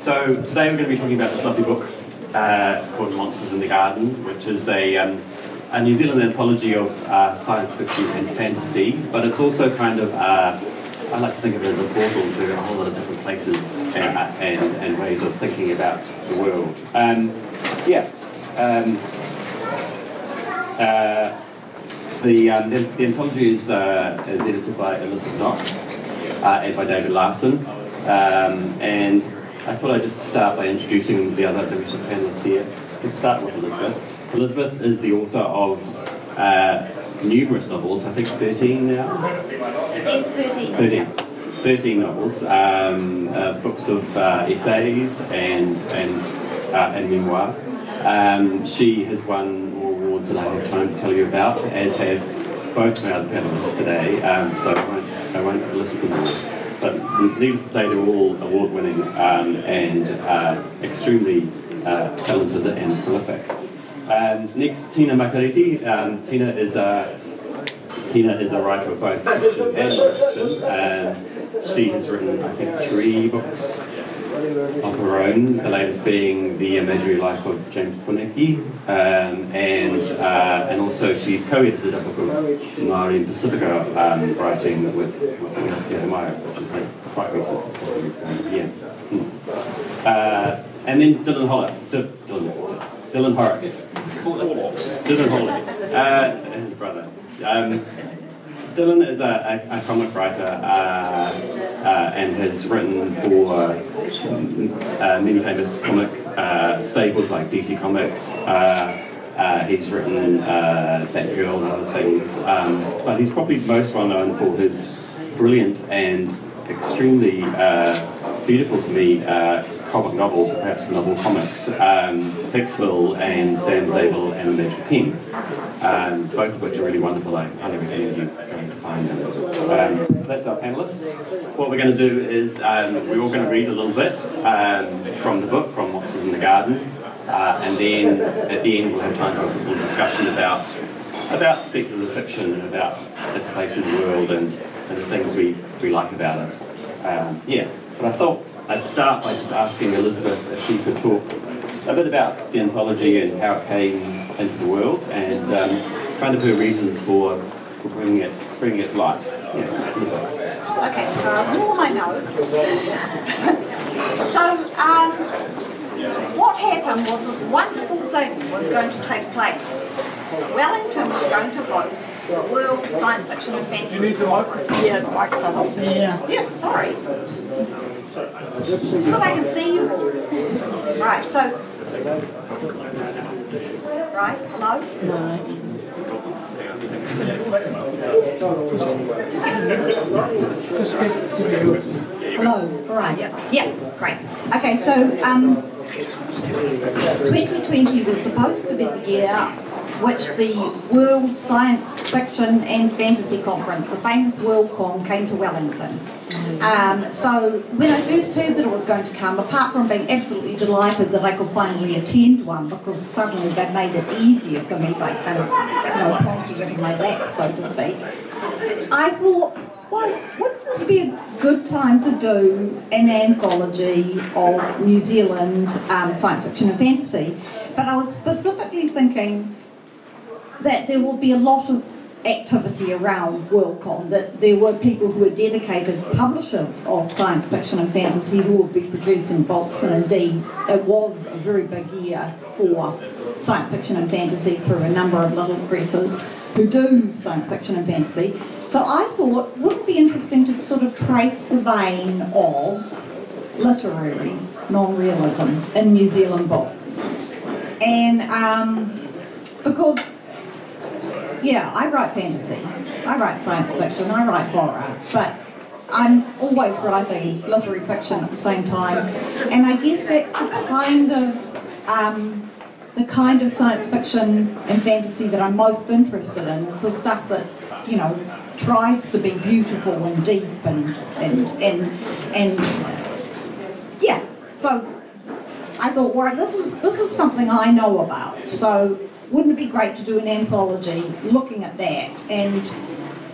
So today we're going to be talking about this lovely book called Monsters in the Garden, which is a New Zealand anthology of science fiction and fantasy, but it's also kind of, I like to think of it as a portal to a whole lot of different places and ways of thinking about the world. The anthology is edited by Elizabeth Knox and by David Larson, and I thought I'd just start by introducing the rest of the panelists here. Let's start with Elizabeth. Elizabeth is the author of numerous novels, I think 13 now? It's 13. 13 novels, books of essays and memoir. She has won more awards than I have time to tell you about, as have both my other panelists today, so I won't list them all. But needless to say, they're all award-winning and extremely talented and prolific. Next, Tina Makereti. Tina is a writer of both fiction and non-fiction. She has written, I think, 3 books of her own, the latest being The Imaginary Life of James Puneki, and also she's co-edited a book of Māori and Pacifica writing with Maya, which is like quite recent. And then Dylan Horrocks. Dylan Horrocks, his brother. Dylan is a comic writer and has written for many famous comic staples like DC Comics. He's written Batgirl and other things, but he's probably most well known for his brilliant and extremely beautiful to me comic novels, or perhaps novel comics, Hicksville and Sam Zabel and the Magic Pen, both of which are really wonderful. I highly recommend you going to find them. That's our panelists. What we're going to do is we're all going to read a little bit from the book, from Monsters in the Garden, and then at the end we'll have time for a little discussion about speculative fiction and about its place in the world and the things we like about it. But I thought I'd start by just asking Elizabeth if she could talk a bit about the anthology and how it came into the world and kind of her reasons for bringing it to life. Okay, so all my notes. So, what happened was this wonderful thing was going to take place. Wellington was going to host the World Science Fiction and Fantasy. You need the microphone? Yeah, the microphone. Yeah. Yes, sorry. So I can see you all. Right, so... Right, hello? No. Hello, all right. Yeah, great. Okay, so 2020 was supposed to be the year which the World Science Fiction and Fantasy Conference, the famous WorldCon, came to Wellington. So when I first heard that it was going to come, apart from being absolutely delighted that I could finally attend one, because suddenly they made it easier for me by kind of, prompting it in my lap, so to speak, I thought, well, wouldn't this be a good time to do an anthology of New Zealand science fiction and fantasy? But I was specifically thinking that there will be a lot of activity around WorldCon, that there were people who were dedicated publishers of science fiction and fantasy who would be producing books, and indeed it was a very big year for science fiction and fantasy through a number of little presses who do science fiction and fantasy. So I thought, wouldn't it be interesting to sort of trace the vein of literary non-realism in New Zealand books? And because I write fantasy, I write science fiction, I write horror, but I'm always writing literary fiction at the same time, and I guess that's the kind of science fiction and fantasy that I'm most interested in. It's the stuff that, tries to be beautiful and deep and so I thought, well, this is something I know about, so wouldn't it be great to do an anthology looking at that? And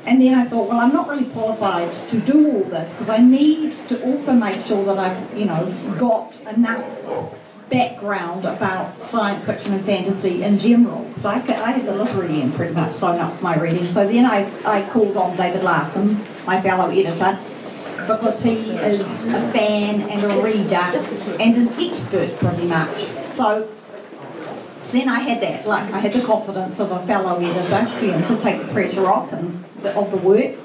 And then I thought, well, I'm not really qualified to do all this because I need to also make sure that I've, you know, got enough background about science fiction and fantasy in general. Because I had the literary end pretty much sewn up for my reading. So then I called on David Larson, my fellow editor, because he is a fan and a reader and an expert pretty much. So then I had that, like I had the confidence of a fellow editor, you know, to take the pressure off of the work.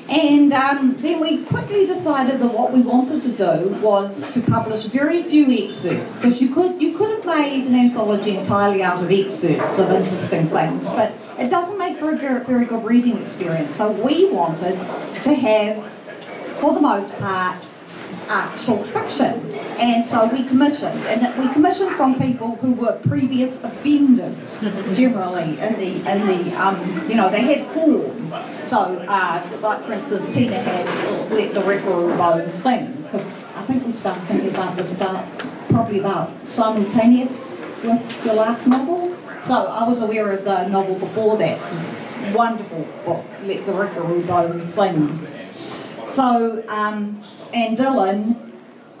And then we quickly decided that what we wanted to do was to publish very few excerpts, because you could have made an anthology entirely out of excerpts of interesting things, but it doesn't make for a very good reading experience. So we wanted to have, for the most part, short fiction. And so we commissioned from people who were previous offenders, generally, in the you know, they had form. So, like for instance, Tina had Let the Record Bone Sing, because I think we started thinking about this probably about simultaneous with the last novel. So I was aware of the novel before that, this wonderful book, Let the Record Bone Sing. So, and Dylan,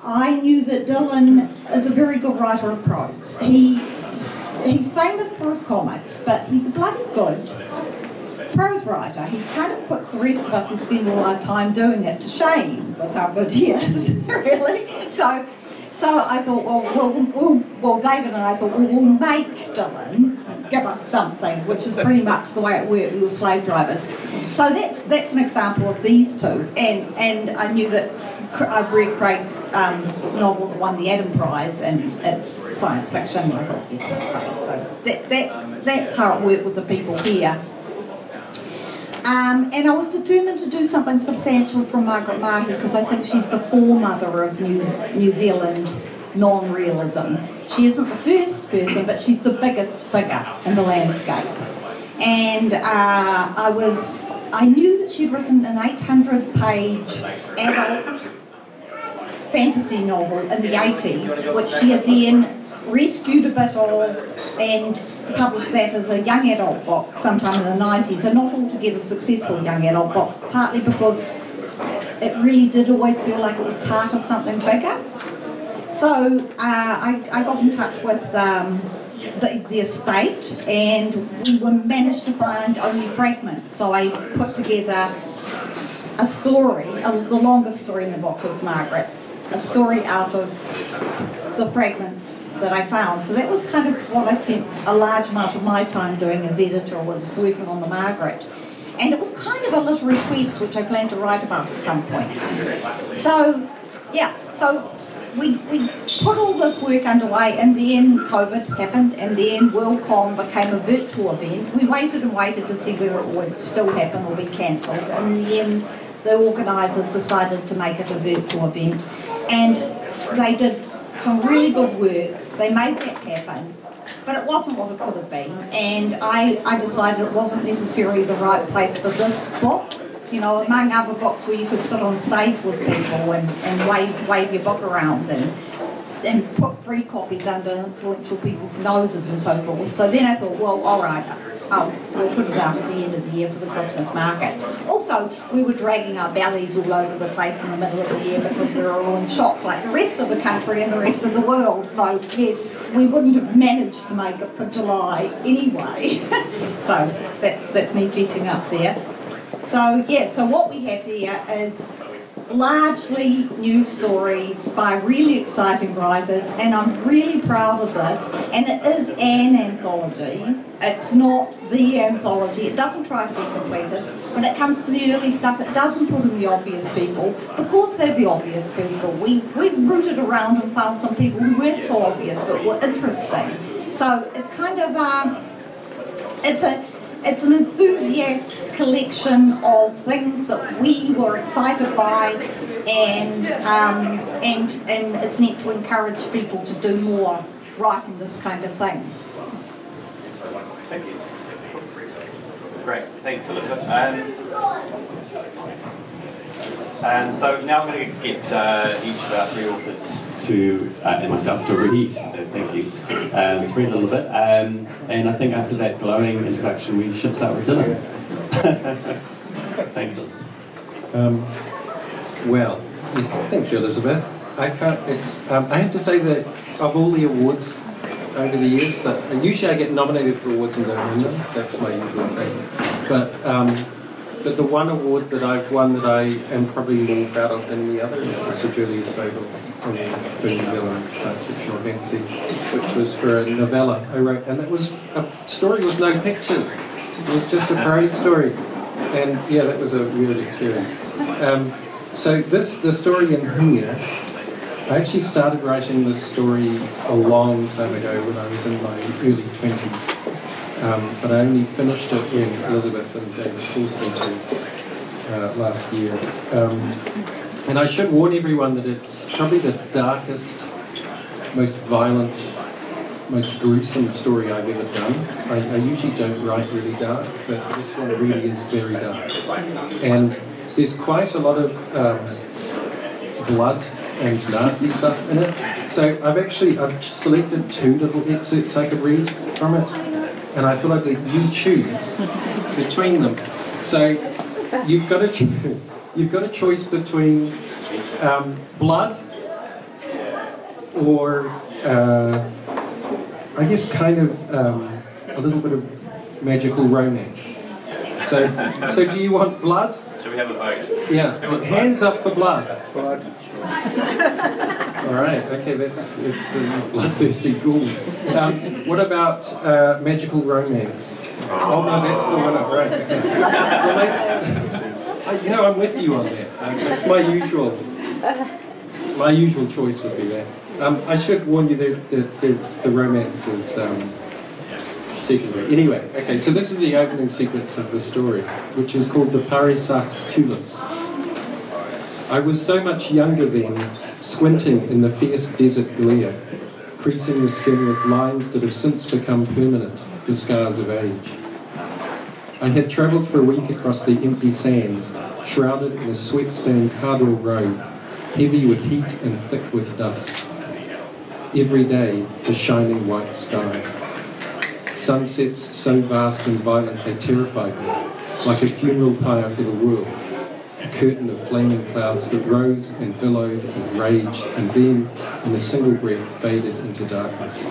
I knew that Dylan is a very good writer of prose. He's famous for his comics, but he's a bloody good prose writer. He kind of puts the rest of us who spend all our time doing it to shame with how good he is, really. So I thought, well, David and I thought, well, we'll make Dylan give us something, which is pretty much the way it worked. We were slave drivers. So that's an example of these two. And I knew that I've read Craig's novel that won the Adam Prize, and it's science fiction. I thought, yes, so that's how it worked with the people here. And I was determined to do something substantial from Margaret Mahi, because I think she's the foremother of New Zealand non-realism. She isn't the first person, but she's the biggest figure in the landscape. And I knew that she'd written an 800-page adult fantasy novel in the 80s, which she had then rescued a bit of and published that as a young adult book sometime in the 90s, a not altogether successful young adult book, partly because it really did always feel like it was part of something bigger. So I got in touch with the estate, and we managed to find only fragments. So I put together a story, the longest story in the book was Margaret's, a story out of the fragments that I found. So that was kind of what I spent a large amount of my time doing as editor, was working on the Margaret. And it was kind of a literary quest, which I plan to write about at some point. So, yeah, so we put all this work underway, and then COVID happened, and then WorldCon became a virtual event. We waited and waited to see whether it would still happen or be cancelled. And in the end, the organisers decided to make it a virtual event. And they did some really good work. They made that happen, but it wasn't what it could have been. And I decided it wasn't necessarily the right place for this book. You know, among other books where you could sit on stage with people and wave your book around and put free copies under influential people's noses and so forth. So then I thought, well, all right, we'll put it out at the end of the year for the Christmas market. Also, we were dragging our bellies all over the place in the middle of the year because we were all in shock like the rest of the country and the rest of the world. So, yes, we wouldn't have managed to make it for July anyway. So, that's me fessing up there. So, yeah, so what we have here is largely new stories by really exciting writers, and I'm really proud of this. And it is an anthology. It's not the anthology. It doesn't try to be completist. When it comes to the early stuff, it doesn't put in the obvious people. Of course they're the obvious people. We rooted around and found some people who weren't so obvious but were interesting. So it's kind of it's an enthusiast collection of things that we were excited by, and it's meant to encourage people to do more writing this kind of thing. Thank you. Great, thanks, Elizabeth. So now I'm going to get each of our three authors and myself to read. Thank you. Read a little bit, and I think after that glowing introduction, we should start with Dylan. Thank you. Well, yes, thank you, Elizabeth. I have to say that of all the awards over the years, that usually I get nominated for awards and don't win them. That's my usual thing. But the one award that I've won that I am probably more proud of than the other is the Sir Julius Fable for New Zealand science fiction or fantasy, which was for a novella I wrote, and it was a story with no pictures. It was just a prose story, and yeah, that was a weird experience. So the story in here, I actually started writing this story a long time ago when I was in my early 20s, but I only finished it when Elizabeth and David forced me to last year. And I should warn everyone that it's probably the darkest, most violent, most gruesome story I've ever done. I usually don't write really dark, but this one really is very dark. And there's quite a lot of blood and nasty stuff in it. So I've selected 2 little excerpts I could read from it, and I thought I'd let you choose between them. So you've got a choice between blood or I guess kind of a little bit of magical romance. So do you want blood? Shall we have a vote? Yeah, hands up for blood. Blood. All right, okay, it's a bloodthirsty ghoul. What about magical romance? Oh no, that's the winner, right? Okay. Well, I'm with you on that. That's my usual choice would be that. I should warn you that the romance is secondary. Anyway, okay, so this is the opening sequence of the story, which is called The Parisak's Tulips. I was so much younger then, squinting in the fierce desert glare, creasing the skin with lines that have since become permanent, the scars of age. I had travelled for a week across the empty sands, shrouded in a sweat-stained cardinal robe, heavy with heat and thick with dust. Every day, the shining white sky. Sunsets so vast and violent they terrified me, like a funeral pyre for the world, a curtain of flaming clouds that rose and billowed and raged and then, in a single breath, faded into darkness.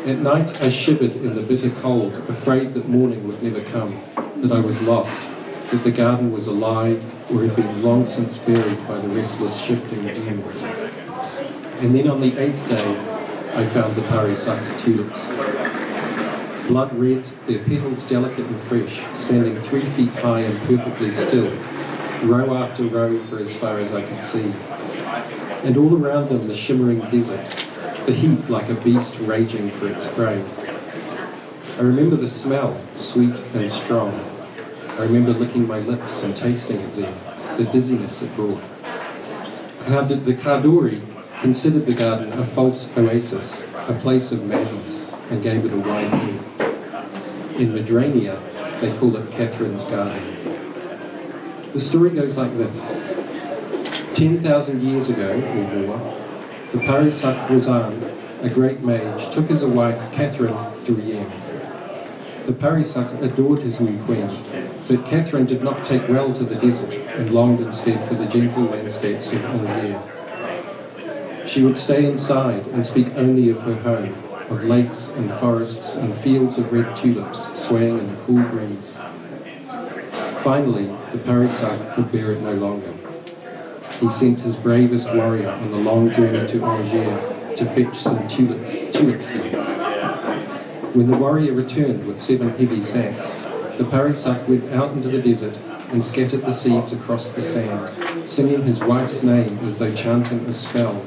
At night I shivered in the bitter cold, afraid that morning would never come, that I was lost, that the garden was alive or had been long since buried by the restless shifting dunes. And then on the 8th day I found the Parisak's tulips. Blood red, their petals delicate and fresh, standing 3 feet high and perfectly still, row after row for as far as I could see. And all around them the shimmering desert, the heat like a beast raging for its prey. I remember the smell, sweet and strong. I remember licking my lips and tasting it there, the dizziness it brought. The Kardori considered the garden a false oasis, a place of madness, and gave it a wide name. In Madrania, they call it Catherine's Garden. The story goes like this. 10,000 years ago, or more, the Parisak Razan, a great mage, took as a wife Catherine de Rien. The Parisak adored his new queen, but Catherine did not take well to the desert and longed instead for the gentle landscapes of Angers. She would stay inside and speak only of her home, of lakes and forests and fields of red tulips swaying in the cool breeze. Finally, the Parisak could bear it no longer. He sent his bravest warrior on the long journey to Angers to fetch some tulip seeds. When the warrior returned with 7 heavy sacks, the Parisak went out into the desert and scattered the seeds across the sand, singing his wife's name as though chanting a spell.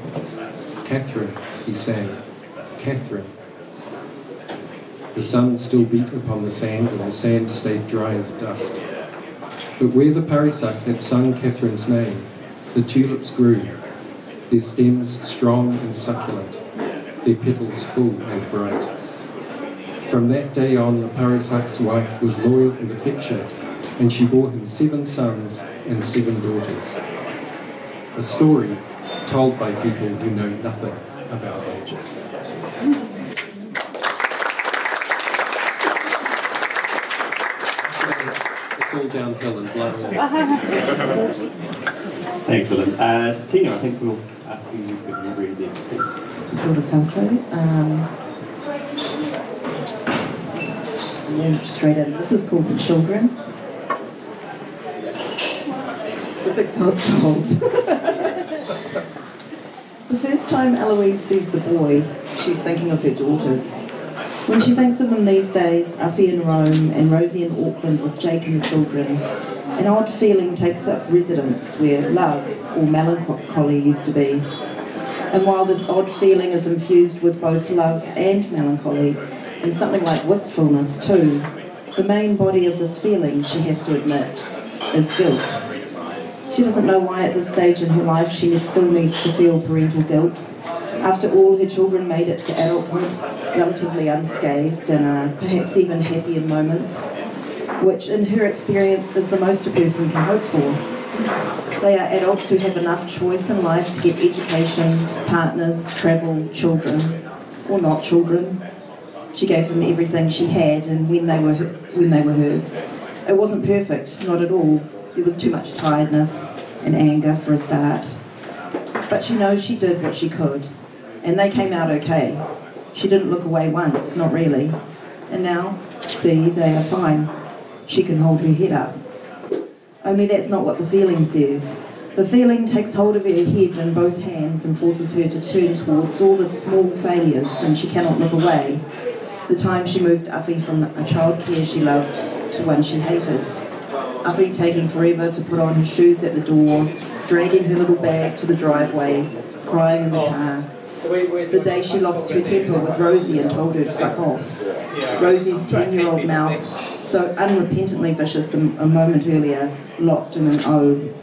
Catherine, he sang, Catherine. The sun still beat upon the sand and the sand stayed dry as dust. But where the Parisak had sung Catherine's name, the tulips grew, their stems strong and succulent, their petals full and bright. From that day on, the Parisak's wife was loyal and affectionate, and she bore him 7 sons and 7 daughters. A story told by people who know nothing about magic. It's it's all downhill and blowing up. Excellent. Tina, I think we'll ask you to read the piece. Straight in. This is called The Children. It's a big book to hold. The first time Eloise sees the boy, she's thinking of her daughters. When she thinks of them these days, Afi in Rome and Rosie in Auckland with Jake and the children, an odd feeling takes up residence where love or melancholy used to be. And while this odd feeling is infused with both love and melancholy, and something like wistfulness too, the main body of this feeling, she has to admit, is guilt. She doesn't know why at this stage in her life she still needs to feel parental guilt. After all, her children made it to adulthood relatively unscathed and are perhaps even happy in moments, which in her experience is the most a person can hope for. They are adults who have enough choice in life to get educations, partners, travel, children, or not children. She gave them everything she had, and when they were hers. It wasn't perfect, not at all. There was too much tiredness and anger for a start. But she knows she did what she could, and they came out okay. She didn't look away once, not really. And now, see, they are fine. She can hold her head up. Only that's not what the feeling says. The feeling takes hold of her head in both hands and forces her to turn towards all the small failures, and she cannot look away. The time she moved Afi from a childcare she loved to one she hated. Afi taking forever to put on her shoes at the door, dragging her little bag to the driveway, crying in the car. The day she lost her temper with Rosie and told her to fuck off. Rosie's 10-year-old mouth, so unrepentantly vicious a moment earlier, locked in an O.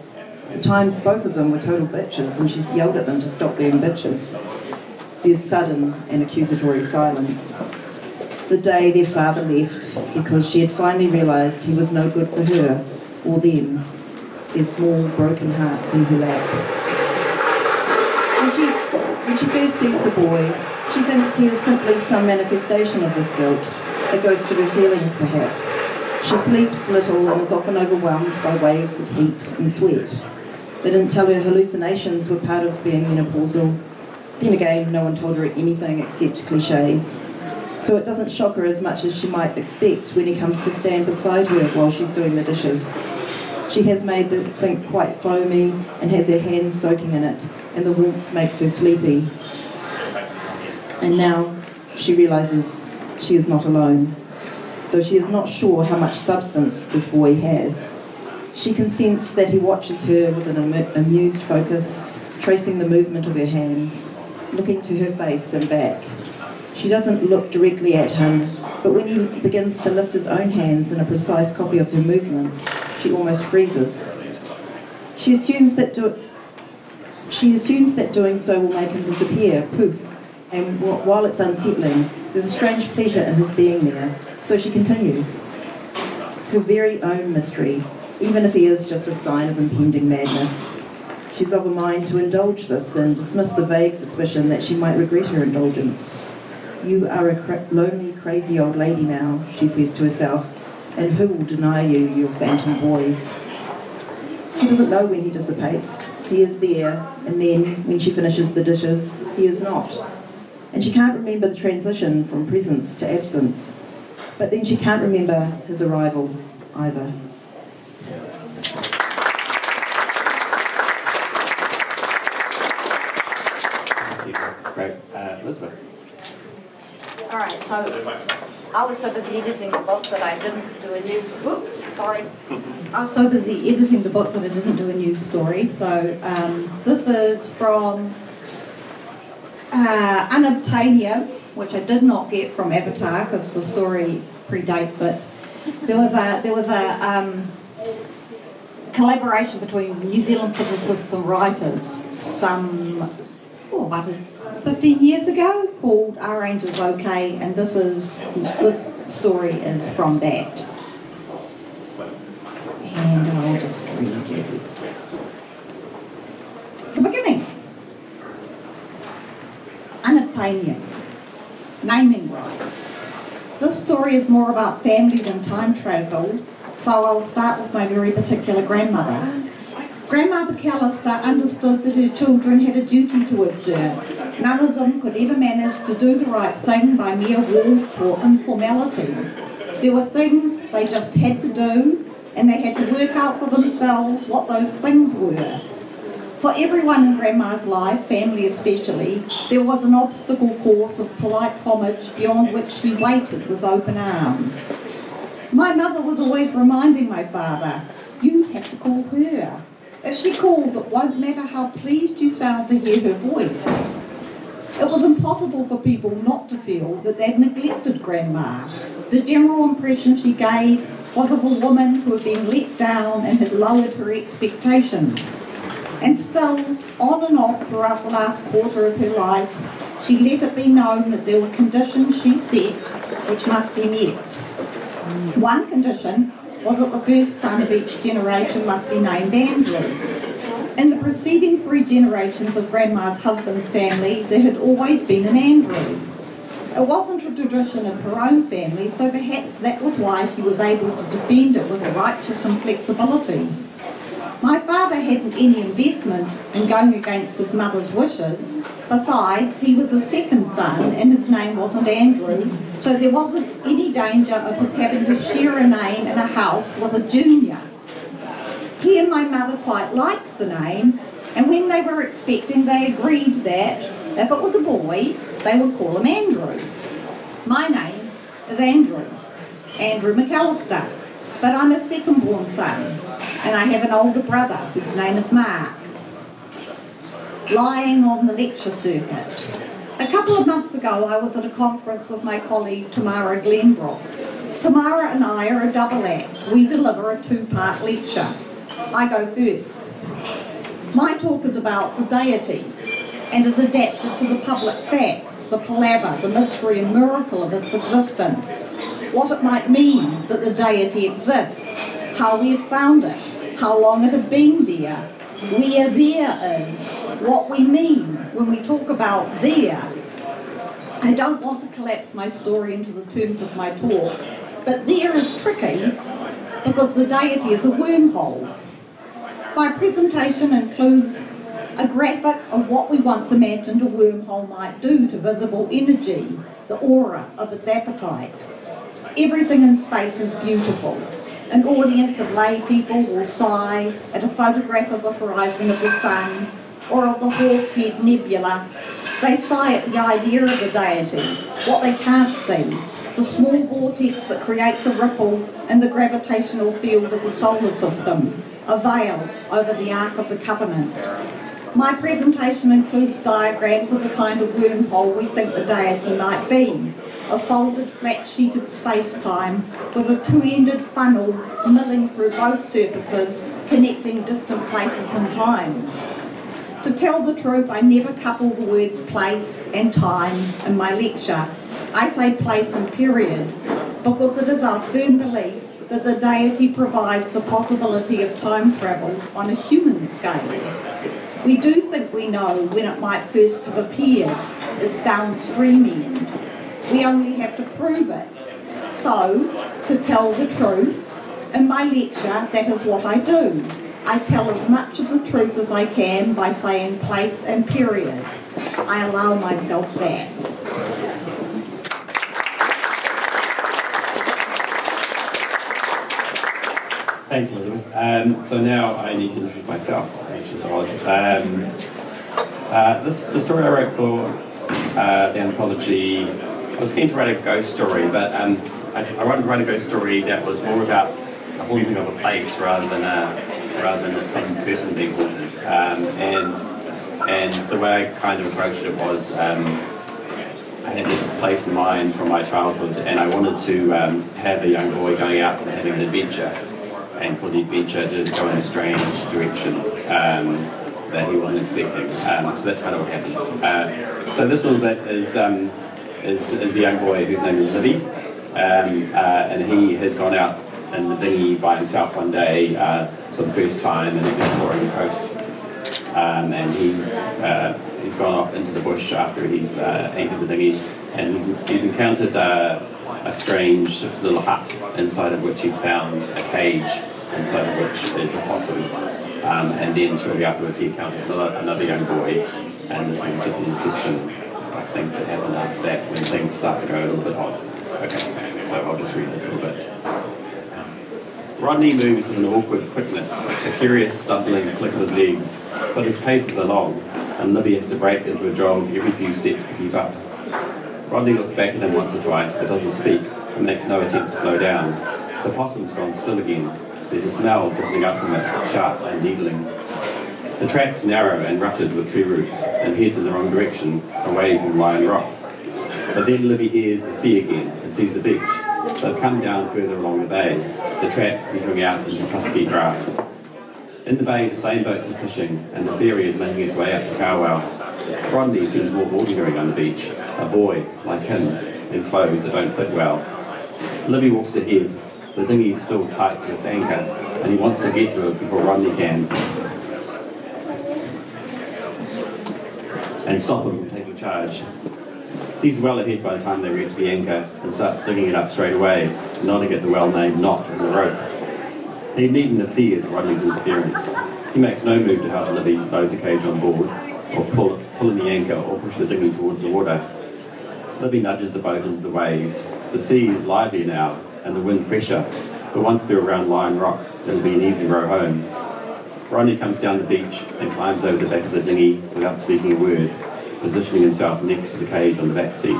At times both of them were total bitches, and she's yelled at them to stop being bitches. There's sudden and accusatory silence. The day their father left, because she had finally realised he was no good for her, or them, their small broken hearts in her lap. When she first sees the boy, she thinks he is simply some manifestation of this guilt, a ghost of her feelings perhaps. She sleeps little and is often overwhelmed by waves of heat and sweat. They didn't tell her hallucinations were part of being menopausal. Then again, no one told her anything except cliches. So it doesn't shock her as much as she might expect when he comes to stand beside her while she's doing the dishes. She has made the sink quite foamy and has her hands soaking in it, and the warmth makes her sleepy. And now she realises she is not alone, though she is not sure how much substance this boy has. She can sense that he watches her with an amused focus, tracing the movement of her hands, looking to her face and back. She doesn't look directly at him, but when he begins to lift his own hands in a precise copy of her movements, she almost freezes. She assumes that doing so will make him disappear, poof, and while it's unsettling, there's a strange pleasure in his being there, so she continues. Her very own mystery, even if he is just a sign of impending madness. She's of a mind to indulge this and dismiss the vague suspicion that she might regret her indulgence. You are a lonely, crazy old lady now, she says to herself, and who will deny you your phantom boys? She doesn't know when he dissipates. He is there, and then, when she finishes the dishes, he is not. And she can't remember the transition from presence to absence. But then she can't remember his arrival either. Great. Elizabeth. All right, so I was so busy editing the book that I didn't do a news. Oops, sorry. I was so busy editing the book that I didn't do a news story. So this is from Aotearoa, which I did not get from Avatar because the story predates it. There was a collaboration between New Zealand physicists and writers some, about 15 years ago, called Are Angels OK? And this story is from that. And I'll just read it. The beginning. Aotearoa. Naming rights. This story is more about family than time travel, So I'll start with my very particular grandmother. Grandma McAllister understood that her children had a duty towards her. None of them could ever manage to do the right thing by mere warmth or informality. There were things they just had to do, and they had to work out for themselves what those things were. For everyone in Grandma's life, family especially, there was an obstacle course of polite homage beyond which she waited with open arms. My mother was always reminding my father, "You have to call her. If she calls, it won't matter how pleased you sound to hear her voice." It was impossible for people not to feel that they'd neglected Grandma. The general impression she gave was of a woman who had been let down and had lowered her expectations. And still, on and off throughout the last quarter of her life, she let it be known that there were conditions she set which must be met. One condition was that the first son of each generation must be named Andrew. In the preceding 3 generations of Grandma's husband's family, there had always been an Andrew. It wasn't a tradition of her own family, so perhaps that was why she was able to defend it with righteous inflexibility. My father hadn't any investment in going against his mother's wishes. Besides, he was the second son and his name wasn't Andrew, so there wasn't any danger of his having to share a name in a house with a junior. He and my mother quite liked the name, and when they were expecting, they agreed that if it was a boy, they would call him Andrew. My name is Andrew McAllister, but I'm a second-born son, and I have an older brother whose name is Mark. Lying on the lecture circuit. A couple of months ago, I was at a conference with my colleague Tamara Glenbrook. Tamara and I are a double act. We deliver a 2-part lecture. I go first. My talk is about the deity and is adapted to the public facts, the palaver, the mystery and miracle of its existence, what it might mean that the deity exists, how we had found it, how long it had been there, where there is, what we mean when we talk about there. I don't want to collapse my story into the terms of my talk, but there is tricky because the deity is a wormhole. My presentation includes a graphic of what we once imagined a wormhole might do to visible energy, the aura of its appetite. Everything in space is beautiful. An audience of lay people will sigh at a photograph of the horizon of the sun or of the Horsehead Nebula. They sigh at the idea of the deity, what they can't see, the small vortex that creates a ripple in the gravitational field of the solar system, a veil over the Ark of the Covenant. My presentation includes diagrams of the kind of wormhole we think the deity might be, a folded flat sheet of space-time with a 2-ended funnel milling through both surfaces, connecting distant places and times. To tell the truth, I never couple the words place and time in my lecture. I say place and period because it is our firm belief that the deity provides the possibility of time travel on a human scale. We do think we know when it might first have appeared, its downstream end. We only have to prove it. So, to tell the truth, in my lecture, that is what I do. I tell as much of the truth as I can by saying place and period. I allow myself that. Thanks, Elizabeth. So now I need to introduce myself, which is odd. The story I wrote for the Anthology, I was keen to write a ghost story, but I wanted to write a ghost story that was more about a haunting of a place rather than some person being haunted. And the way I kind of approached it was I had this place in mind from my childhood, and I wanted to have a young boy going out and having an adventure, and for the adventure to go in a strange direction that he wasn't expecting. So that's kind of what happens. So this little bit is the young boy whose name is Livy, and he has gone out in the dinghy by himself one day for the first time, and he's exploring the coast. And he's gone off into the bush after he's anchored the dinghy, and he's encountered a strange little hut inside of which he's found a cage, inside of which is a possum. And then shortly afterwards he encounters another young boy, and this is just an section of things that happen after that when things start to go a little bit odd. Okay, so I'll just read this a little bit. Rodney moves with an awkward quickness, a curious stumbling flick of his legs, but his paces are long, and Libby has to break into a jog every few steps to keep up. Rodney looks back at him once or twice, but doesn't speak, and makes no attempt to slow down. The possum's gone still again. There's a smell dribbling up from it, sharp and needling. The track's narrow and rutted with tree roots, and heads in the wrong direction, away from Lion Rock. But then Libby hears the sea again, and sees the beach. They've come down further along the bay, the track petering out into husky grass. In the bay, the same boats are fishing, and the ferry is making its way up to Carwell. Rodney seems more ordinary on the beach, a boy, like him, in clothes that don't fit well. Libby walks ahead, the dinghy is still tight to its anchor, and he wants to get to it before Rodney can, and stop him from taking charge. He's well ahead by the time they reach the anchor and starts digging it up straight away, nodding at the well-named knot in the rope. He needn't have feared Rodney's interference. He makes no move to help Libby load the cage on board, or pull in the anchor, or push the dinghy towards the water. Libby nudges the boat into the waves. The sea is lively now, and the wind fresher, but once they're around Lion Rock, it'll be an easy row home. Rodney comes down the beach and climbs over the back of the dinghy without speaking a word, positioning himself next to the cage on the back seat.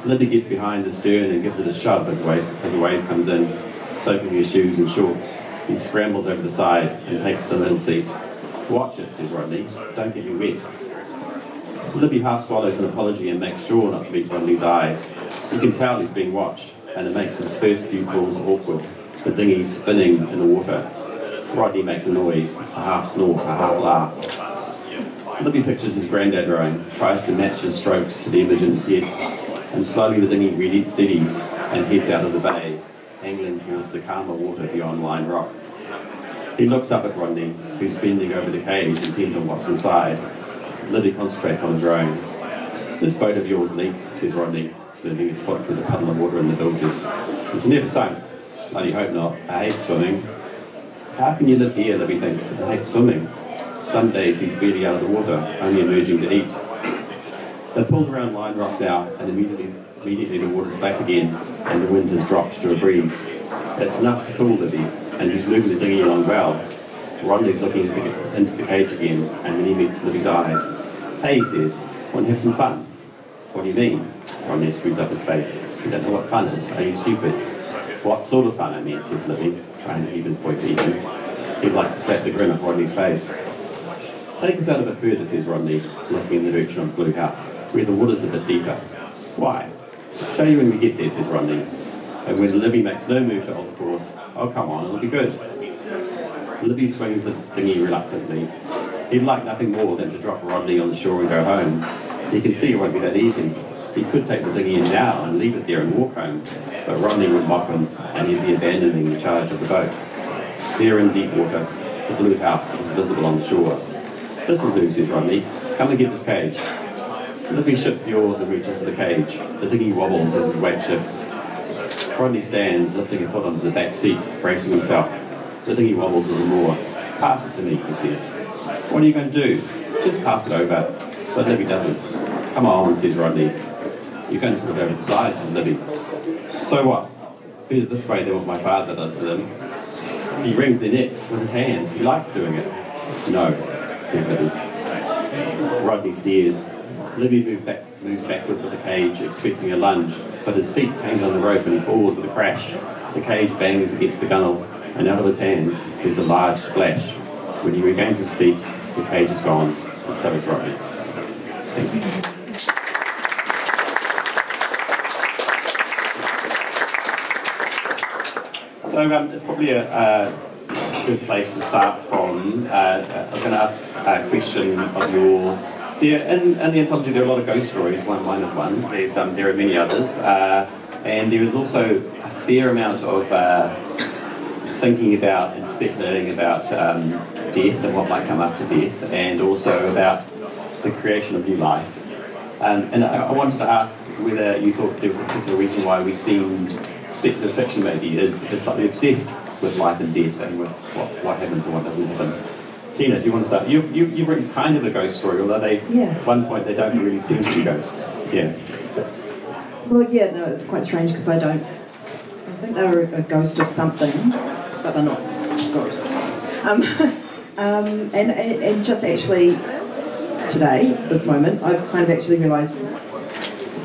Libby gets behind the stern and gives it a shove as a wave comes in, soaking his shoes and shorts. He scrambles over the side and takes the middle seat. "Watch it," says Rodney. "Don't get me wet." Libby half swallows an apology and makes sure not to meet Rodney's eyes. You can tell he's being watched, and it makes his first few calls awkward. The dinghy's spinning in the water. Rodney makes a noise, a half snort, a half laugh. Libby pictures his granddad rowing, tries to match his strokes to the image in his head, and slowly the dinghy really steadies and heads out of the bay, angling towards the calmer water beyond Lion Rock. He looks up at Rodney, who's bending over the cage, intent on what's inside. Libby concentrates on his rowing. "This boat of yours leaks," says Rodney, moving his foot through the puddle of water in the bilges. "It's never sunk. Bloody hope not. I hate swimming." "How can you live here?" Libby thinks. "I hate swimming." Some days he's barely out of the water, only emerging to eat. They're pulled around Lion Rock now, and immediately the water's flat again, and the wind has dropped to a breeze. It's enough to cool Libby, and he's moving the dinghy along well. Rodney's looking into the cage again, and then he meets Libby's eyes. "Hey," he says, "want to have some fun?" "What do you mean?" Rodney screws up his face. "You don't know what fun is. Are you stupid?" "What sort of fun I mean," says Libby, trying to keep his voice even. He'd like to slap the grin off Rodney's face. "Take us out a bit further," says Rodney, looking in the direction of Blue House, where the water's a bit deeper. "Why?" "Show you when we get there," says Rodney. And when Libby makes no move to alter course, "Oh, come on, it'll be good." Libby swings the dinghy reluctantly. He'd like nothing more than to drop Rodney on the shore and go home. He can see it won't be that easy. He could take the dinghy in now and leave it there and walk home, but Rodney would mock him, and he'd be abandoning the charge of the boat. There in deep water, the Blue House is visible on the shore. "This will do," says Rodney. "Come and get this cage." Libby ships the oars and reaches for the cage. The dinghy wobbles as his weight shifts. Rodney stands, lifting a foot onto the back seat, bracing himself. The dinghy wobbles a little more. "Pass it to me," he says. "What are you going to do?" "Just pass it over." But Libby doesn't. "Come on," says Rodney. "You're going to put it over the side," says Libby. "So what? Better this way than what my father does to them." "He wrings their necks with his hands. He likes doing it." "No," says Libby. Rodney stares. Libby moves backward with the cage, expecting a lunge, but his feet tangle on the rope and he falls with a crash. The cage bangs against the gunwale, and out of his hands there's a large splash. When he regains his feet, the cage is gone, and so is Rodney. Thank you. So it's probably a good place to start from. I was going to ask a question of your... in the anthology there are a lot of ghost stories, mine is one. There are many others. And there is also a fair amount of thinking about and speculating about death and what might come after death, and also about the creation of new life. And I wanted to ask whether you thought there was a particular reason why we seemed, speculative fiction maybe, is slightly obsessed with life and death and with what happens and what doesn't happen. Tina, do you want to start? You've written kind of a ghost story, although at one point they don't really seem to be ghosts. Yeah. Well, yeah, no, it's quite strange because I think they're a ghost of something, but they're not ghosts. And just actually today, this moment, I've kind of actually realised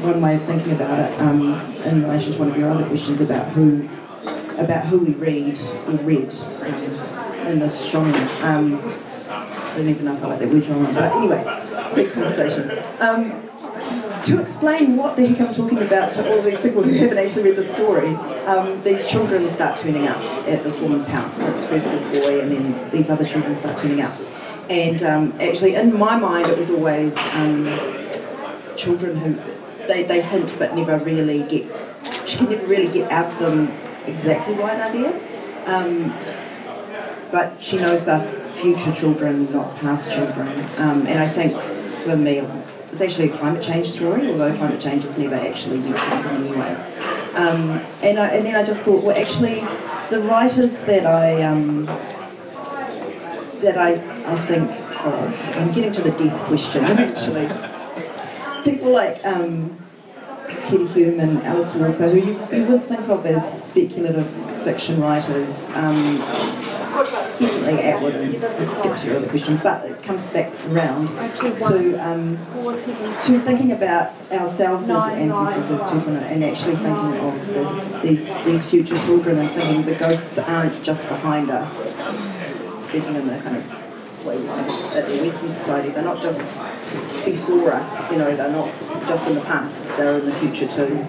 one way of thinking about it in relation to one of your other questions about who we read or read in this genre. I don't even know if I like that word genre, but anyway, big conversation. To explain what the heck I'm talking about to all these people who haven't actually read the story, these children start turning up at this woman's house. It's first this boy and then these other children start turning up. And actually, in my mind, it was always children who, they hint but never really get, she can never really get out of them exactly why they're there. But she knows they're future children, not past children. And I think, for me, it's actually a climate change story, although climate change is never actually mentioned in any way. And then I just thought, well, actually, the writers that I think of, I'm getting to the death question, actually. People like Kitty Hume and Alice Walker, who you would think of as speculative fiction writers, definitely Atwood, and skip to your other question, but it comes back around to thinking about ourselves as ancestors, as children, and actually thinking of these future children and thinking the ghosts aren't just behind us, speaking in the kind of way at the Western society, they're not just before us, they're not just in the past, they're in the future too.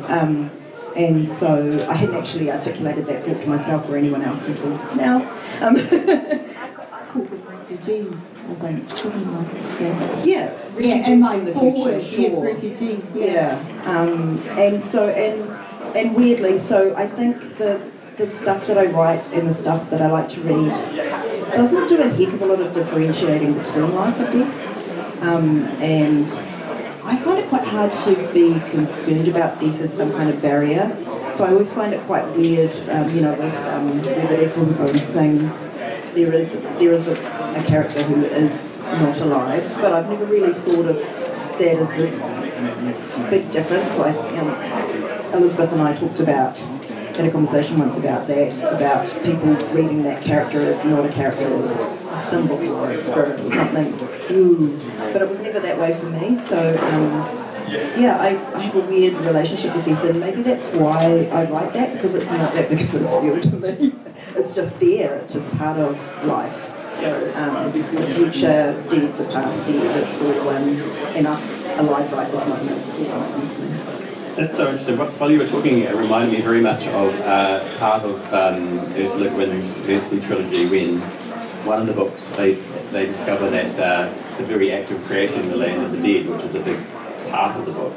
And so I hadn't actually articulated that thought to myself or anyone else until now. Refugees, I think, something like that. Yeah, refugees and from the future, sure. Refugees, And weirdly, so I think the stuff that I write and the stuff that I like to read doesn't do a heck of a lot of differentiating between life and death. And I find it quite hard to be concerned about death as some kind of barrier. So I always find it quite weird, with Echo who sings, there is a character who is not alive, but I've never really thought of that as a big difference. Like Elizabeth and I talked about, had a conversation once about that, about people reading that character as not a character, as a symbol or a spirit or something. But it was never that way for me, so I have a weird relationship with death, and maybe that's why I write that, because it's not that big of a deal to me. It's just there, it's just part of life. So the future dead, the past dead, it's all in us alive right this moment. That's so interesting. While you were talking, it reminded me very much of part of Ursula Le Guin's Diversity Trilogy, when one of the books they discover that the very act of creating the land of the dead, which is a big part of the book,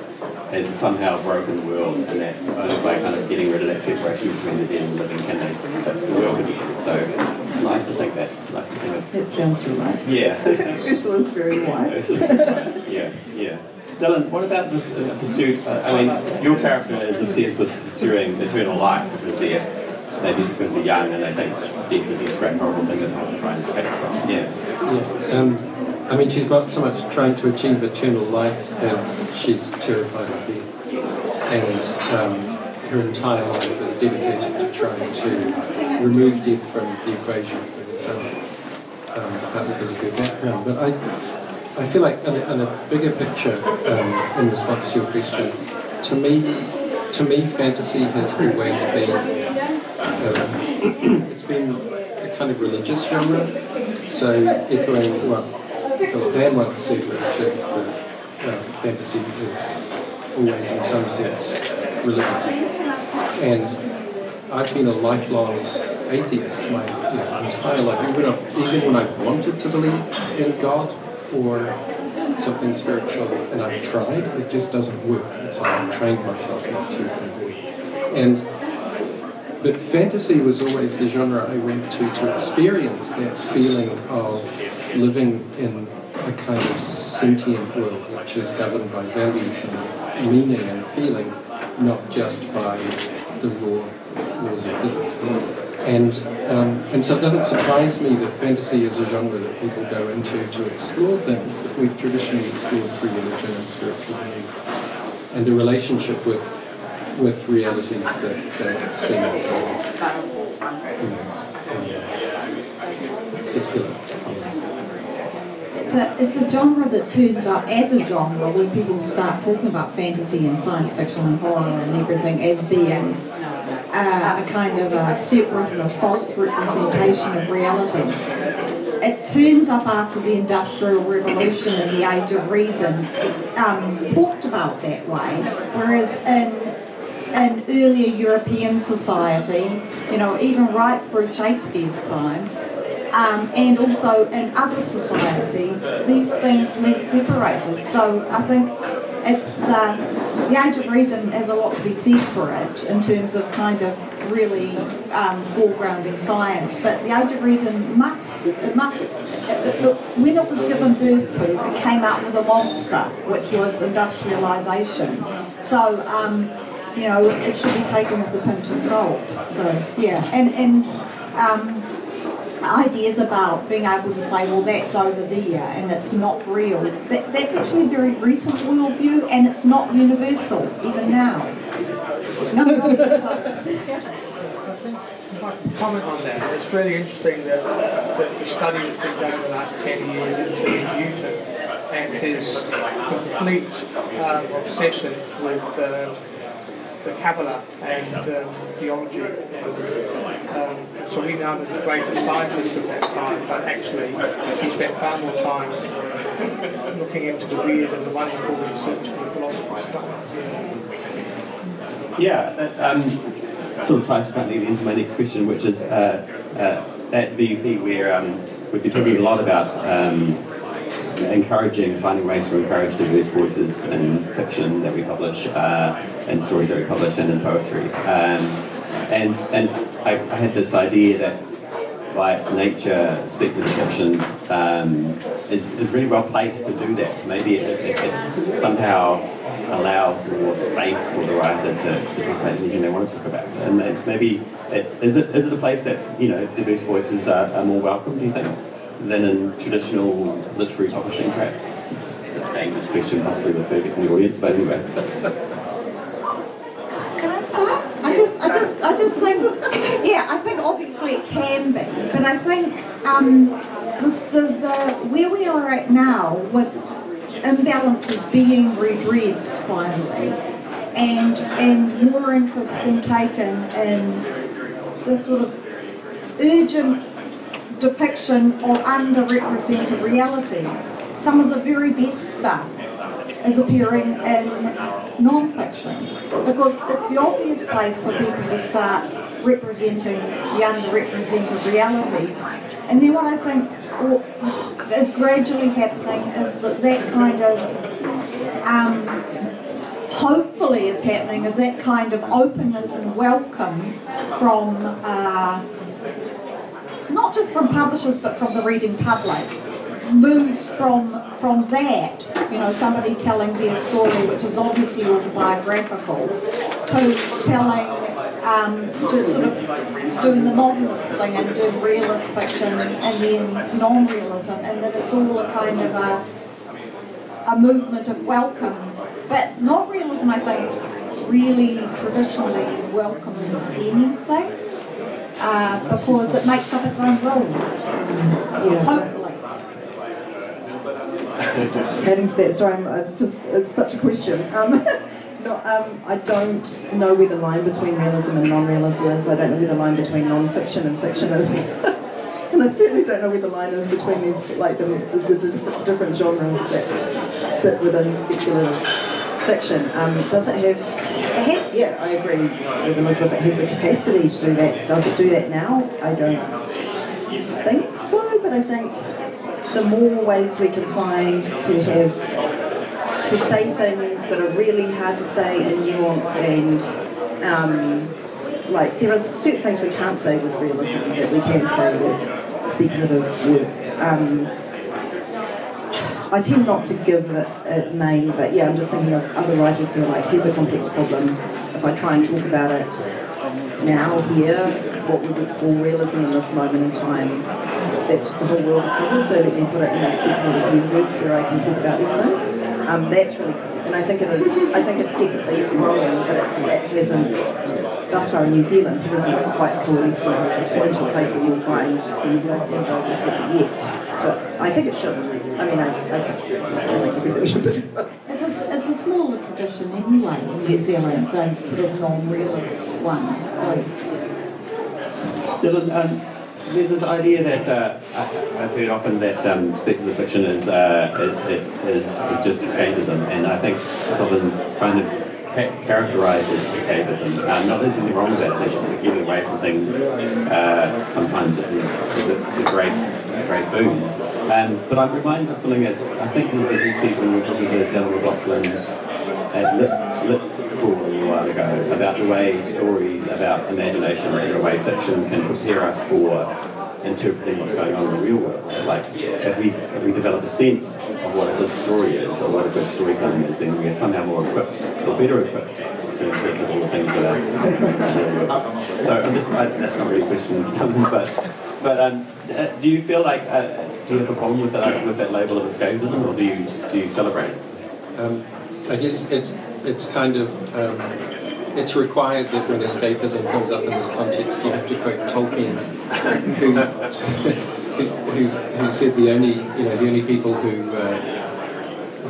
has somehow broken the world, and that only by kind of getting rid of that separation between the dead and the living can they fix the world again. So it's nice to think that. It sounds right. Yeah. Ursula's very wise. Yeah. Dylan, what about this pursuit? Your character is obsessed with pursuing eternal life because they're young and they think death is this great horrible thing that they want to try and escape from. Yeah. She's not so much trying to achieve eternal life as she's terrified of death. And her entire life is dedicated to trying to remove death from the equation for herself, partly because of her background. But I feel like in a bigger picture, in response to your question, to me fantasy has always been, it's been a kind of religious genre. So echoing what Philip Van once said, which is that fantasy is always in some sense religious. And I've been a lifelong atheist my entire life, even when I wanted to believe in God or something spiritual, and I've tried, it just doesn't work. It's like I've trained myself not to. But fantasy was always the genre I went to experience that feeling of living in a kind of sentient world which is governed by values and meaning and feeling, not just by the raw laws of physics. And so it doesn't surprise me that fantasy is a genre that people go into to explore things that we've traditionally explored through religion and spiritual belief, and a relationship with realities that seem secular. It's a genre that turns up as a genre when people start talking about fantasy and science fiction and horror and everything as being a kind of a separate and a false representation of reality. It turns up after the Industrial Revolution and the Age of Reason, talked about that way, whereas in earlier European society, even right through Shakespeare's time, and also in other societies, these things were separated. So I think it's the Age of Reason has a lot to be said for it in terms of kind of really foregrounding science. But the Age of Reason when it was given birth to, it came out with a monster, which was industrialisation. So it should be taken with a pinch of salt. So yeah, and ideas about being able to say, well, that's over there and it's not real. That's actually a very recent worldview, and it's not universal, even now. I think if I can comment on that, it's really interesting that the study that's been done in the last 10 years into Newton and his complete obsession with the Kabbalah and theology. So we know him as the greatest scientist of that time, but actually he spent far more time looking into the weird and the wonderful in search for the philosophy stuff. Yeah, that sort of ties partly into my next question, which is at VUP where we've been talking a lot about finding ways to encourage diverse voices in fiction that we publish, and stories that we publish, and in poetry. And I had this idea that by its nature, speculative fiction is really well placed to do that. Maybe it somehow allows more space for the writer to talk about anything they want to talk about. And is it a place that diverse voices are more welcome, do you think, than in traditional literary publishing, perhaps? It's a dangerous question, possibly with Fergus in the audience, but anyway. Can I start? I just think, I think obviously it can be, but I think where we are at now with imbalances being redressed finally, and more interest being taken in the sort of urgent depiction of underrepresented realities. Some of the very best stuff is appearing in non-fiction, because it's the obvious place for people to start representing the underrepresented realities. And then what I think is gradually happening is that kind of, hopefully is happening, is that kind of openness and welcome from, not just from publishers but from the reading public, moves from that, somebody telling their story, which is obviously autobiographical, to telling, to sort of doing the modernist thing and doing realist fiction and then non-realism, and that it's all a kind of a movement of welcome. But non-realism, I think, really traditionally welcomes anything, because it makes up its own rules, hopefully. Adding to that, sorry, it's such a question. I don't know where the line between realism and non-realism is. I don't know where the line between non-fiction and fiction is. And I certainly don't know where the line is between these, the different genres that sit within speculative fiction. Does it have... It has, yeah, I agree with Elizabeth, it has the capacity to do that. Does it do that now? I don't think so, but I think the more ways we can find to say things that are really hard to say and nuanced, and there are certain things we can't say with realism that we can say with speculative work. I tend not to give it a name, but yeah, I'm just thinking of other writers who are like, here's a complex problem. If I try and talk about it now, here, what we would call realism in this moment in time, that's just a whole world of problems, so let me put it in a speculative universe where I can talk about these things. That's really cool. And I think it's definitely growing, but it hasn't, thus far in New Zealand, it hasn't quite coalesced into a place where you'll find the involved yet. But I think it should. I mean, I think everything should be. It's a smaller tradition anyway in New Zealand than sort of non-realist one. So. Dylan, there's this idea that I've heard often that speculative fiction is just escapism, and I think it's often kind of characterised as escapism. Not that there's anything wrong with that. Getting away from things sometimes is a great boon. But I'm reminded of something that I think was you said when you were talking to Dylan McLaughlin at Lit School a little while ago about the way stories about imagination and the way fiction can prepare us for interpreting what's going on in the real world. Like if we develop a sense of what a good story is or what a good storytelling is, then we are somehow more equipped or better equipped to interpret all the things that are in the real world. So that's not really a question, but do you feel like do you have a problem with that label of escapism, or do you celebrate it? I guess it's kind of it's required that when escapism comes up in this context, you have to quote Tolkien, who said the only people who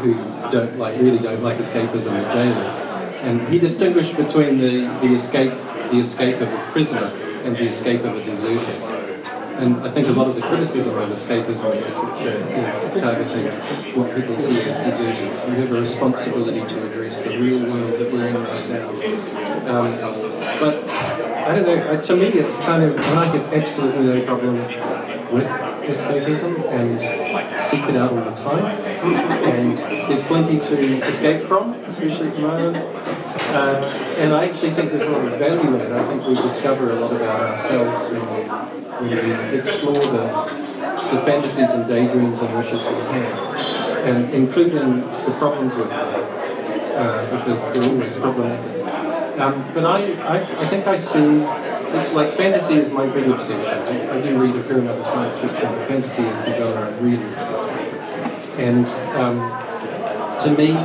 really don't like escapism are jailers, and he distinguished between the escape of a prisoner and the escape of a deserter. And I think a lot of the criticism of escapism in literature is targeting what people see as deserters. You have a responsibility to address the real world that we're in right now. But I don't know, to me it's kind of, and I have absolutely no problem with escapism and seek it out all the time. And there's plenty to escape from, especially at the moment. And I actually think there's a lot of value in it. I think we discover a lot about ourselves when we explore the fantasies and daydreams and wishes we have, and including the problems with them, because they're always problematic. But I think I see, like, fantasy is my big obsession. I do read a fair amount of science fiction, but fantasy is the genre I'm really obsessed with. And to me,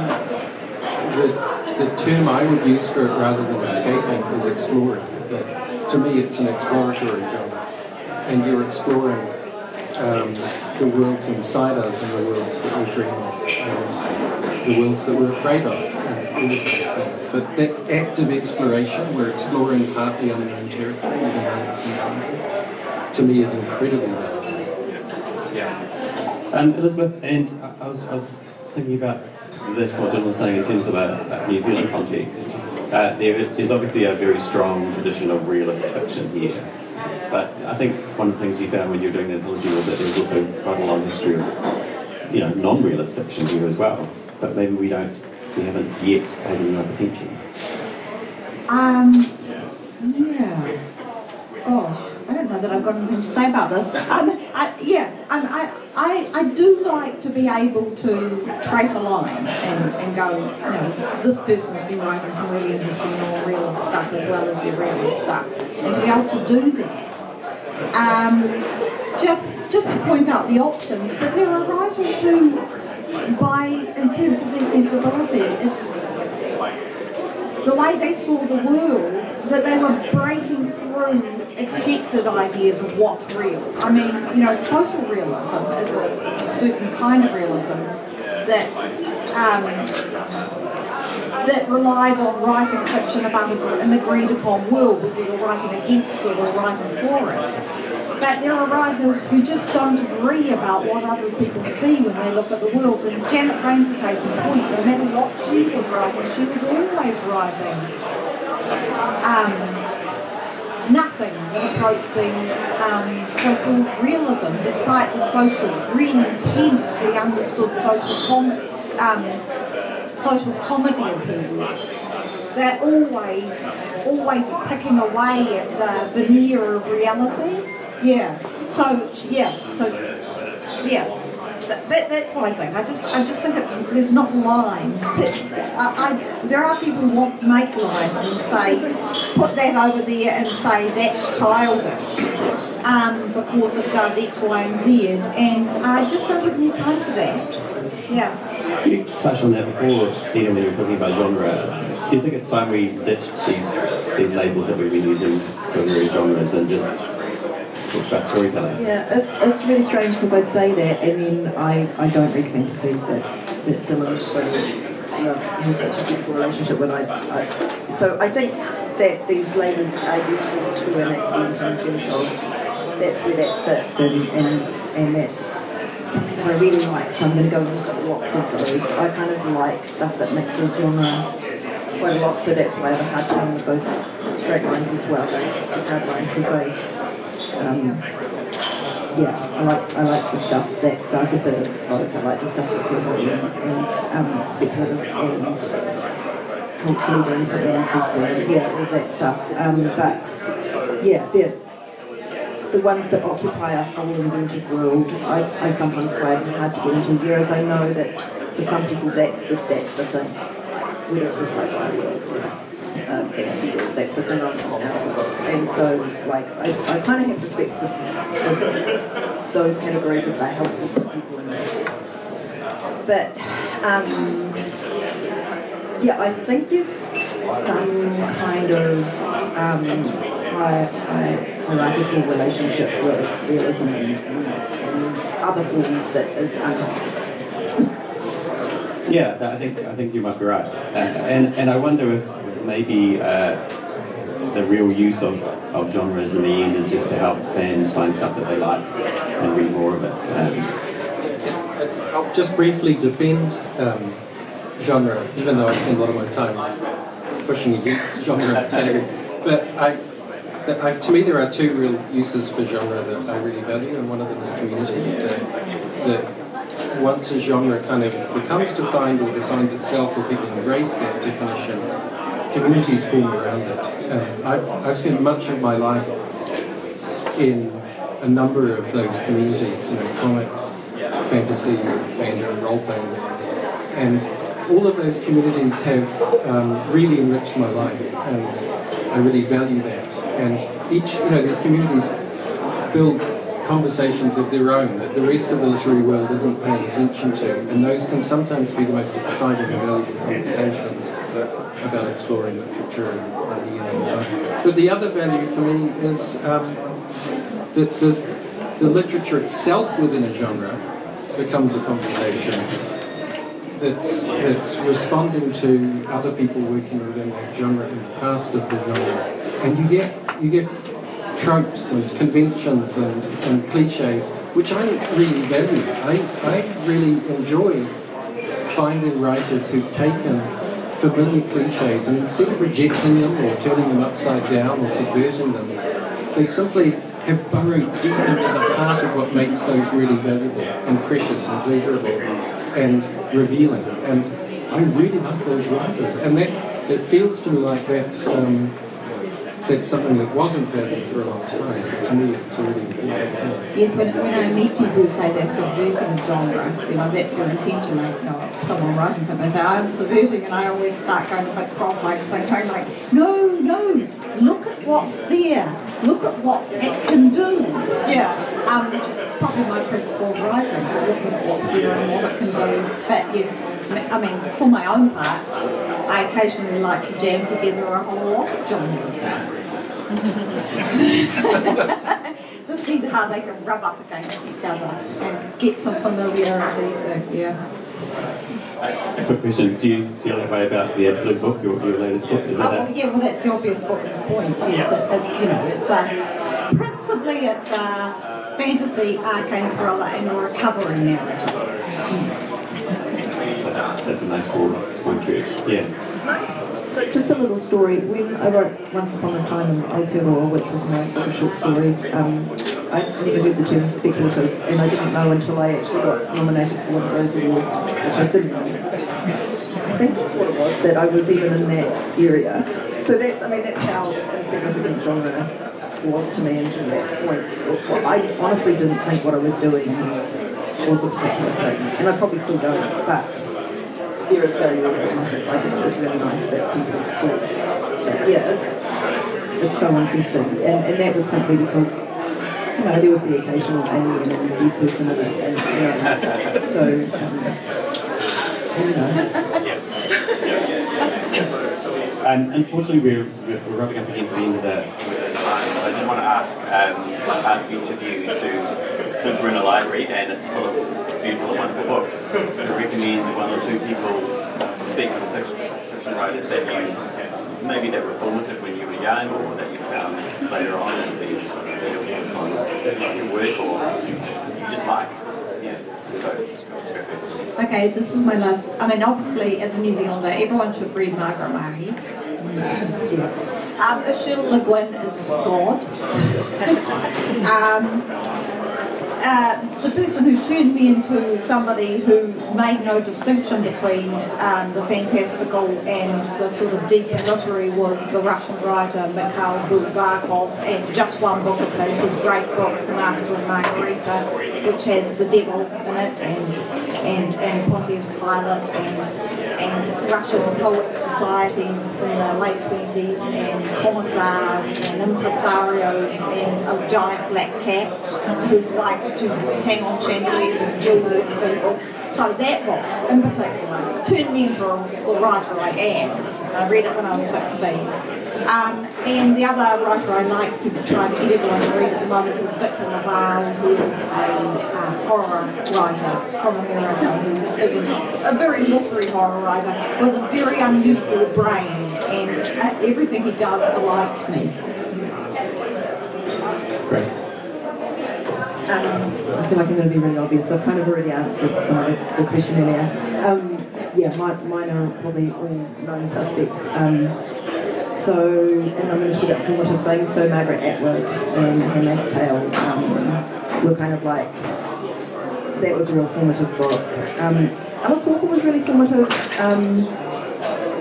the term I would use for it rather than escaping is exploring. But to me, it's an exploratory genre. And you're exploring the worlds inside us and the worlds that we dream of and the worlds that we're afraid of and all of those things. But that act of exploration, we're exploring partly unknown territory, even though it's in some ways, to me is incredibly valuable. Yeah. Elizabeth, and I was thinking about this, what Dylan was saying in terms of a New Zealand context. There is obviously a very strong tradition of realist fiction here. But I think one of the things you found when you were doing the anthology was that there was also quite a long history of, non-realist fiction here as well. But maybe we haven't yet paid enough attention. Yeah. Gosh, I don't know that I've got anything to say about this. I do like to be able to trace a line and go, this person's been writing some really interesting non-realist stuff as well as their realist stuff, and to be able to do that. Just to point out the options, but there are writers who, in terms of their sensibility, the way they saw the world, that they were breaking through accepted ideas of what's real. I mean, social realism is a certain kind of realism that relies on writing fiction about an agreed upon world, whether you're writing against it or writing for it. But there are writers who just don't agree about what other people see when they look at the world. And Janet Rain's a case in point. No matter what she was writing, she was always writing nothing that approached being social realism, despite the really intensely understood social comedy of her works. They're always picking away at the veneer of reality. Yeah. So that's what I think. I just think there's not line. There are people who want to make lines and say, put that over there and say that's childish because it does X, Y, and Z, and I just don't have any time for that. Yeah. You touched on that before, Tina, when you were talking about genre. Do you think it's time we ditch these labels that we've been using for various genres and just talk about storytelling? Yeah, it's really strange because I say that and then I don't read fantasy that Dylan so has such a beautiful relationship with. So I think that these labels are useful to an extent in terms of that's where that sits and that's something that I really like, so I'm going to go look at lots of those. I kind of like stuff that mixes genre quite a lot, so that's why I have a hard time with those straight lines as well, those hard lines, because I like the stuff that does a bit of both. I like the stuff that's literary and speculative and culturally doing something interesting, all that stuff. But the ones that occupy a whole invented world, I sometimes find it hard to get into, whereas I know that for some people that's the thing. Whether it's a sci-fi world or fantasy world, that's the thing I'm talking about. And so, like, I kind of have respect for those categories if they're helpful to people. But, I think there's some kind of hierarchical relationship with realism and other forms that is unhelpful. Yeah, I think you might be right, and I wonder if maybe the real use of genres in the end is just to help fans find stuff that they like and read more of it. I'll just briefly defend genre, even though I spend a lot of my time pushing against genre categories. But to me, there are two real uses for genre that I really value, and one of them is community. That once a genre kind of becomes defined or defines itself, or people embrace that definition, communities form around it. I've spent much of my life in a number of those communities, comics, fantasy, fandom, role-playing games, and all of those communities have really enriched my life, and I really value that. And these communities build conversations of their own that the rest of the literary world isn't paying attention to, and those can sometimes be the most exciting and valuable conversations about exploring literature and ideas and so on. But the other value for me is that the literature itself within a genre becomes a conversation that's responding to other people working within that genre in the past of the genre, and you get tropes and conventions and cliches, which I really value. I really enjoy finding writers who've taken familiar cliches and instead of rejecting them or turning them upside down or subverting them, they simply have burrowed deep into the heart of what makes those really valuable and precious and pleasurable and revealing. And I really love those writers, and it feels to me like that's something that wasn't valued for a long time. To me, it's a really important thing. Yes, when I meet people who say they're subverting genre, that's your intention. Someone writing something, they say, I'm subverting, and I always start going a bit cross-eyed, saying, no, look at what's there. Look at what it can do. Yeah, which is probably my principle of writing, looking at what's there and what it can do. But yes, for my own part, I occasionally like to jam together a whole lot of genres. Just see how they can rub up against each other and get some familiarity. So, yeah. A quick question: Do you feel that way about the Absolute book, your latest book? Is that that's the obvious book at the point. Yes, it's principally it's fantasy, arcane thriller, and a recovery narrative. That's a nice broad point to it. Yeah. So just a little story. When I wrote Once Upon a Time in Aotearoa, which was my book of short stories, I never heard the term speculative, and I didn't know until I actually got nominated for one of those awards, which I didn't know. I think that's what it was, that I was even in that area. So that's how insignificant genre was to me until that point. I honestly didn't think what I was doing was a particular thing, and I probably still don't, but there is very little. Like it's really nice that people sort of, yeah, it's so interesting, and that was simply because, you know, there was the occasional alien and dead person in it, and you know, so you know. Unfortunately, we're rubbing up against the end of the time. I did want to ask each of you to, since we're in a library and it's full of beautiful and wonderful books, to recommend one or two people, speculative fiction writers that you, maybe that were formative when you were young, or that you found later on and that your work, or you just like. Yeah, so go first. Okay, this is my last. I mean, obviously, as a New Zealander, everyone should read Margaret. Ursula Le Guin is God. The person who turned me into somebody who made no distinction between the fantastical and the sort of deep literary was the Russian writer Mikhail Bulgakov, and just one book of his great book, The Master and Margarita, which has the devil in it, and Pontius Pilate, and Russian poet societies in the late 20s, and commissars and impresarios, and a giant black cat who likes to hang on chandeliers and jewels and people. So that book in particular turned me into the writer I am. I read it when I was 16. And the other writer I like to try to get everyone to read at the moment is Victor Naval, who is a horror writer from America, who is a very literary horror writer with a very unusual brain, and everything he does delights me. Great. I feel like I'm going to be really obvious. I've kind of already answered some of the question earlier. Yeah, mine are probably all known suspects. And I'm going to talk about formative things. So Margaret Atwood and Handmaid's Tale were kind of like, that was a real formative book. Alice Walker was really formative.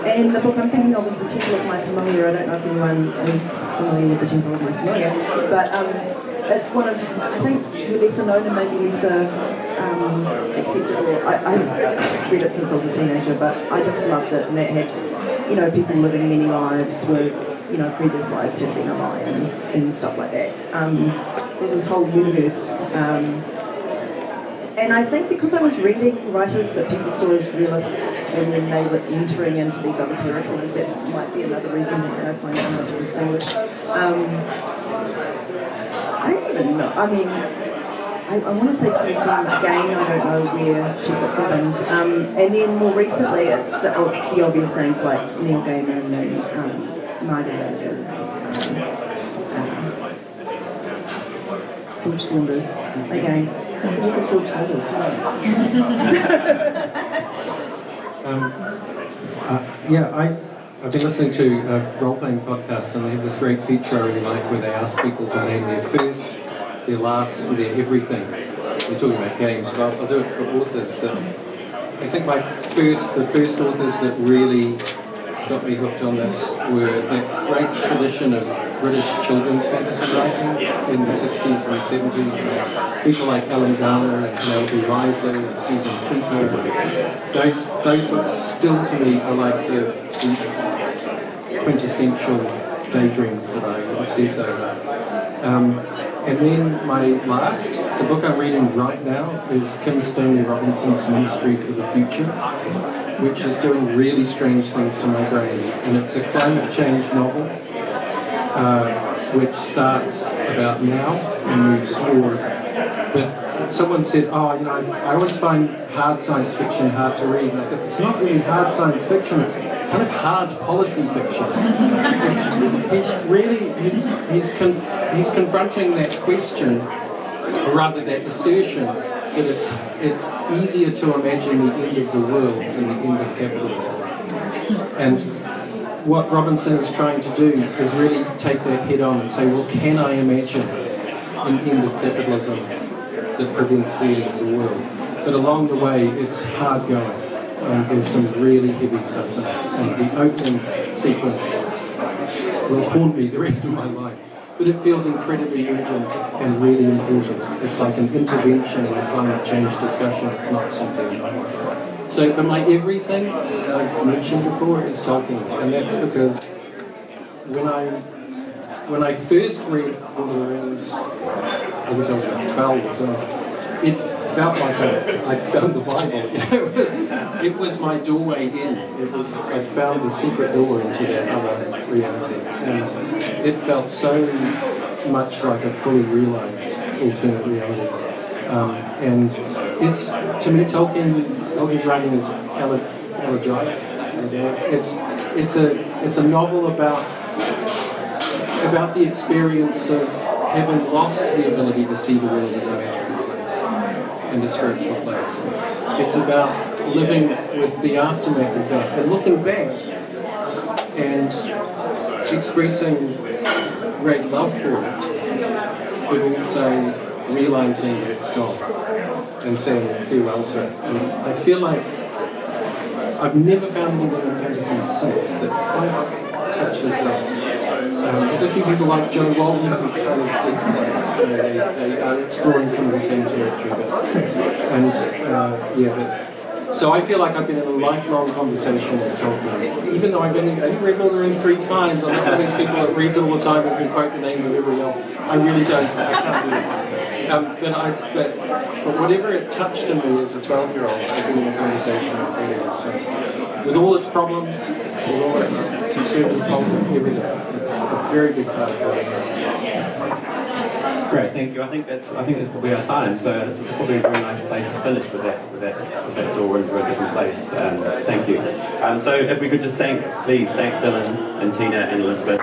And the book I'm thinking of is The Temple of My Familiar. I don't know if anyone is familiar with The Temple of My Familiar, but it's one of, I think, lesser known and maybe lesser accepted. I read it since I was a teenager, but I just loved it, and it had, you know, people living many lives with, you know, previous lives had been a lie and stuff like that. There's this whole universe. And I think because I was reading writers that people saw as realist and then they were entering into these other territories, that might be another reason that I find them hard to distinguish. I don't even know. I mean, I want to say again, I don't know where she sits in things. And then more recently, it's the obvious names like Neil Gaiman and Margaret and George Saunders. Again, it's George Saunders. I've been listening to a role-playing podcast, and they have this great feature I really like where they ask people to name their first, their last, and their everything. We're talking about games, but I'll do it for authors. I think the first authors that really got me hooked on this were the great tradition of British children's fantasy writing in the 60s and 70s. People like Alan Garner and Penelope Lively and Susan Cooper. Those books still to me are like the quintessential daydreams that I obsess over. And then my last, the book I'm reading right now is Kim Stanley Robinson's Ministry for the Future, which is doing really strange things to my brain. And it's a climate change novel, which starts about now and moves forward. But someone said, I always find hard science fiction hard to read. And I thought, it's not really hard science fiction, it's kind of hard policy fiction. He's confronting that question, or rather that assertion, that it's easier to imagine the end of the world than the end of capitalism. And what Robinson is trying to do is really take that head on and say, well, can I imagine an end of capitalism that prevents the end of the world? But along the way, it's hard going. There's some really heavy stuff in it. And the opening sequence will haunt me the rest of my life. but it feels incredibly urgent and really important. It's like an intervention in a climate change discussion. It's not something. So, but my everything that I've mentioned before is Tolkien, and that's because when I first read Lord of the Rings, I guess I was about 12 or so, it felt like I'd found the Bible. You know, it was my doorway in. I found the secret door into that other reality, and it felt so much like a fully realised alternate reality. And it's, to me, Tolkien's writing is elegiac. It's a novel about the experience of having lost the ability to see the world as a magical place and a spiritual place. It's about living with the aftermath of that and looking back and expressing great love for it, but also realising that it's gone and saying farewell to it. And I feel like I've never found anything in fantasy since that quite touches that. There's a few people like Joe Walton who kind of get to this. You know, they are exploring some of the same territory. So I feel like I've been in a lifelong conversation with Tolkien. Even though I've only read Lord of the Rings 3 times, I'm not one of these people that reads it all the time and can quote the names of every elf. I really don't. I can't do that. But whatever it touched in me as a 12-year-old, I've been in a conversation with it ever since. With all its problems, with all its conservative politics, everything. It's a very big part of it. Great, thank you. I think that's probably our time. So it's probably a very nice place to finish with that door into a different place. Thank you. So if we could just please thank Dylan and Tina and Elizabeth.